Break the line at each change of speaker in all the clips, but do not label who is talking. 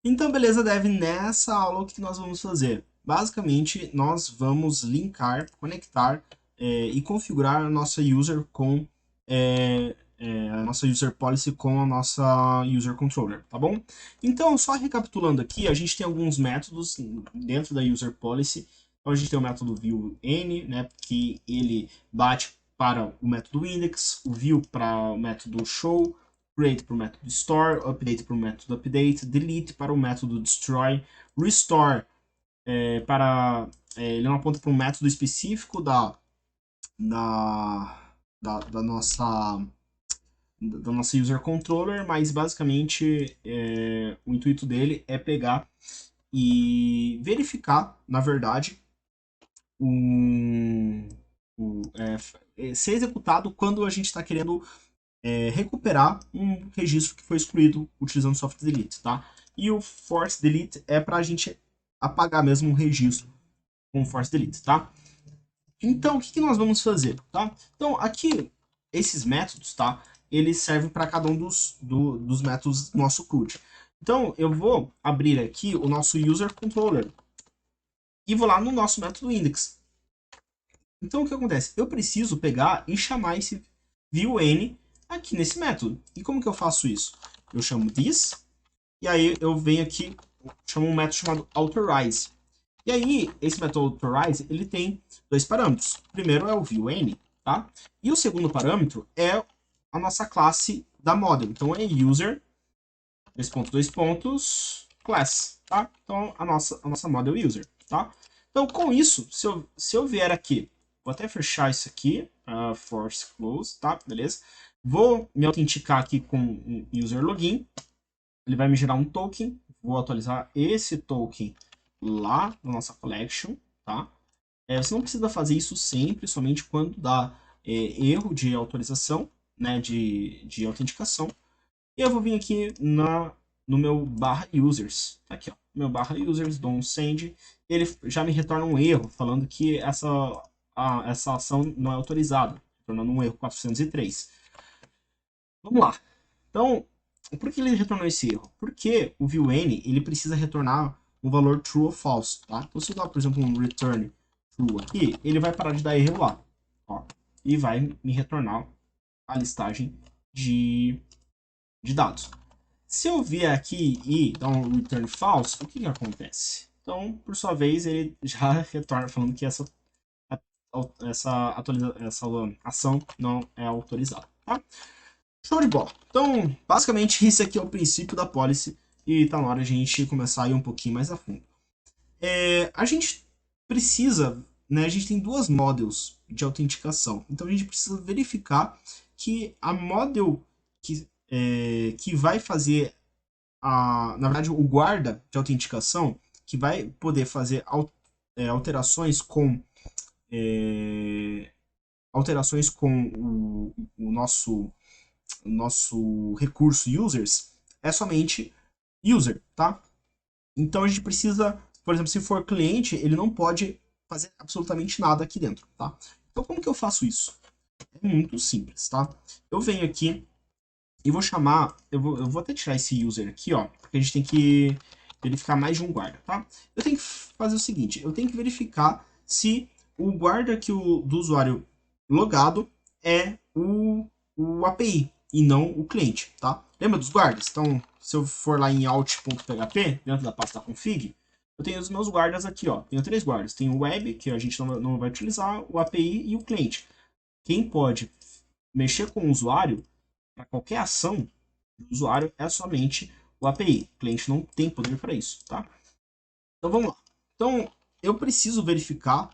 Então, beleza, Dev, nessa aula o que nós vamos fazer? Basicamente, nós vamos linkar, conectar e configurar a nossa user com a nossa user policy com a nossa user controller, tá bom? Então, só recapitulando aqui, a gente tem alguns métodos dentro da user policy. Então, a gente tem o método viewN, né, que ele bate para o método index, o view para o método show, create para o método store, update para o método update, delete para o método destroy, restore ele não aponta para um método específico da, da nossa user controller, mas basicamente o intuito dele é pegar e verificar, na verdade, um, ser executado quando a gente está querendo recuperar um registro que foi excluído utilizando o soft delete, tá? E o force delete é para a gente apagar mesmo um registro com force delete, tá? Então, o que nós vamos fazer, tá? Então, aqui, esses métodos, tá? Eles servem para cada um dos métodos do nosso CRUD. Então, eu vou abrir aqui o nosso user controller e vou lá no nosso método index. Então, o que acontece? Eu preciso pegar e chamar esse viewN aqui nesse método. E como que eu faço isso? Eu chamo this, e aí eu venho aqui, chamo um método chamado authorize. E aí, esse método authorize, ele tem dois parâmetros. O primeiro é o viewN, tá? E o segundo parâmetro é a nossa classe da model. Então, é user, dois pontos, class, tá? Então, a nossa model user, tá? Então, com isso, se eu vier aqui, vou até fechar isso aqui, force close, tá? Beleza? Vou me autenticar aqui com um user login. Ele vai me gerar um token. Vou atualizar esse token lá na nossa collection, tá? Você não precisa fazer isso sempre, somente quando dá erro de autorização, né, de autenticação. E eu vou vir aqui no meu barra users, tá aqui, ó, meu barra users, dou um send, e ele já me retorna um erro, falando que essa ação não é autorizada, retornando um erro 403. Vamos lá. Então, por que ele retornou esse erro? Porque o viewN ele precisa retornar um valor true ou false, tá? Então, se eu dar, por exemplo, um return true aqui, ele vai parar de dar erro lá, ó, e vai me retornar a listagem de dados. Se eu vier aqui e dar um return false, o que acontece? Então, por sua vez, ele já retorna falando que essa ação não é autorizada, tá? Show de bola. Então, basicamente, esse aqui é o princípio da policy e tá na hora de a gente começar a ir um pouquinho mais a fundo. A gente precisa, né, a gente tem duas models de autenticação. Então, a gente precisa verificar que a model que vai fazer, na verdade, o guarda de autenticação, que vai poder fazer alterações com o nosso recurso users é somente user, tá? Então a gente precisa, por exemplo, se for cliente, ele não pode fazer absolutamente nada aqui dentro, tá? Então como que eu faço isso? É muito simples, tá? Eu venho aqui e vou chamar, eu vou até tirar esse user aqui, ó, porque a gente tem que verificar mais de um guarda, tá? Eu tenho que fazer o seguinte, eu tenho que verificar se o guarda do usuário logado é o API e não o cliente, tá? Lembra dos guardas? Então, se eu for lá em alt.php, dentro da pasta config, eu tenho os meus guardas aqui, ó. Tenho três guardas. Tem o web, que a gente não vai utilizar, o API e o cliente. Quem pode mexer com o usuário para qualquer ação do usuário é somente o API. O cliente não tem poder para isso, tá? Então vamos lá. Então eu preciso verificar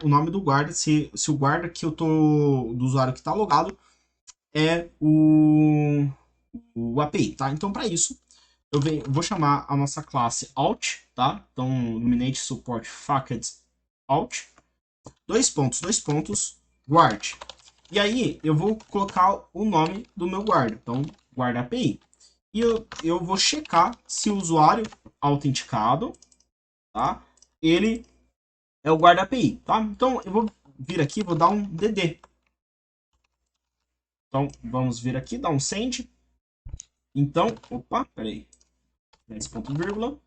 o nome do guarda, se o guarda que eu tô do usuário que está logado é o API, tá? Então para isso eu vou chamar a nossa classe alt, tá? Então nominate support facet alt, dois pontos, guard. E aí eu vou colocar o nome do meu guarda, então guarda API. E eu vou checar se o usuário autenticado, tá? Ele é o guarda API, tá? Então eu vou vir aqui, vou dar um DD. Então vamos vir aqui, dar um send. Então, opa, peraí. esse ponto vírgula,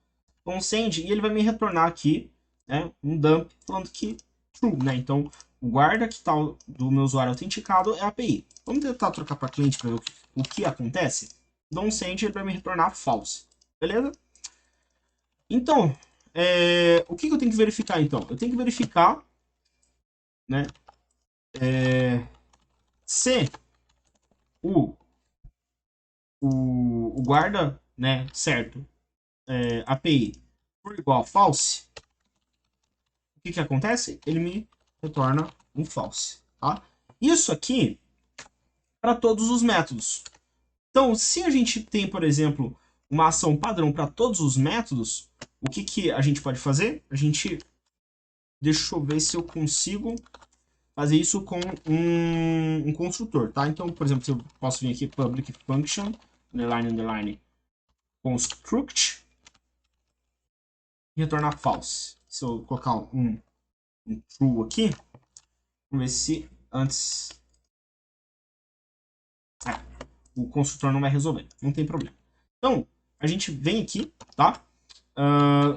send, e ele vai me retornar aqui, né, um dump falando que true, né? Então, o guarda que está do meu usuário autenticado é a API. Vamos tentar trocar para cliente para ver o que acontece. Send, ele vai me retornar false, beleza? Então, o que eu tenho que verificar, então? Eu tenho que verificar, né, se o guarda, né, certo, API for igual a false, o que acontece? Ele me retorna um false, tá? Isso aqui para todos os métodos. Então, se a gente tem, por exemplo, uma ação padrão para todos os métodos, o que a gente pode fazer? Deixa eu ver se eu consigo fazer isso com um construtor, tá? Então, por exemplo, se eu posso vir aqui, public function, underline, construct, e retornar false. Se eu colocar um true aqui, vamos ver se antes... o construtor não vai resolver, não tem problema. Então, a gente vem aqui, tá?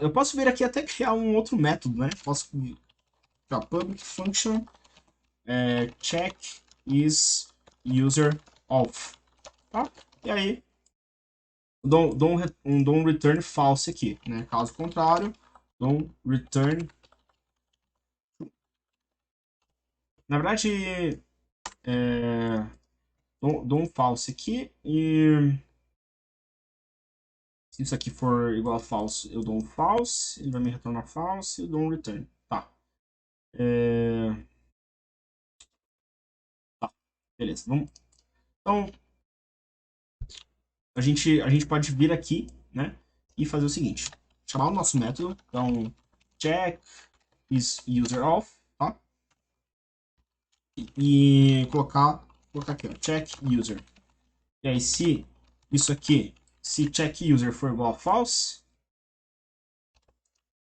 Eu posso vir aqui até criar um outro método, né? Posso criar public function check is user off, tá? E aí, dou um return false aqui, né? Caso contrário, dou um return. Na verdade, dou um false aqui e se isso aqui for igual a false, eu dou um false, ele vai me retornar false e eu dou um return. Tá. Tá. Beleza. Vamos. Então, a gente pode vir aqui, né, e fazer o seguinte. Chamar o nosso método. Então, check is user off, tá? E colocar aqui, ó, check user. E aí, se isso aqui, se check user for igual a false,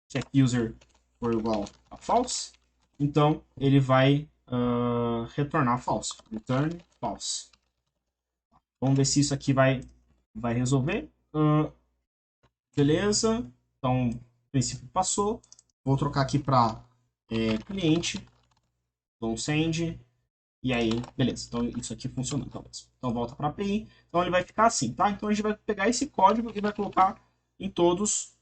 check user for igual a false, então ele vai retornar false. Return false. Vamos ver se isso aqui vai resolver. Beleza. Então, o princípio passou. Vou trocar aqui para cliente. Dou um send. E aí, beleza. Então, isso aqui funciona. Então, volta para a API. Então, ele vai ficar assim, tá? Então, a gente vai pegar esse código e vai colocar em todos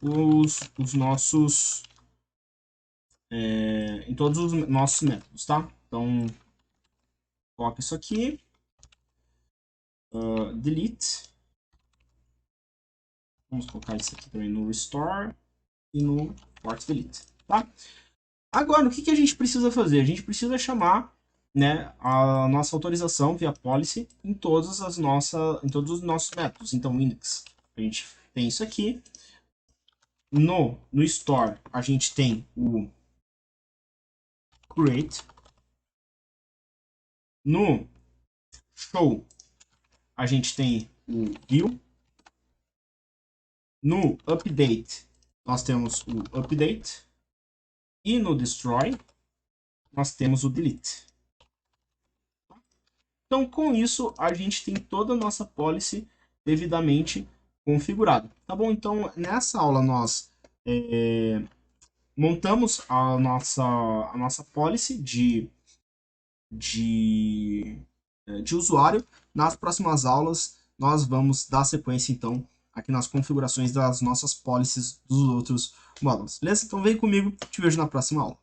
os nossos métodos, tá? Então, coloca isso aqui, delete, vamos colocar isso aqui também no restore e no force delete, tá? Agora, o que a gente precisa fazer? A gente precisa chamar, né, a nossa autorização via policy em todos os nossos métodos. Então, index, a gente tem isso aqui. No store, a gente tem o create. No show, a gente tem o view. No update, nós temos o update. E no destroy, nós temos o delete. Então, com isso, a gente tem toda a nossa policy devidamente configurada. Tá bom? Então, nessa aula, nós montamos a nossa policy de usuário. Nas próximas aulas, nós vamos dar sequência, então, aqui nas configurações das nossas policies dos outros módulos. Beleza? Então, vem comigo, te vejo na próxima aula.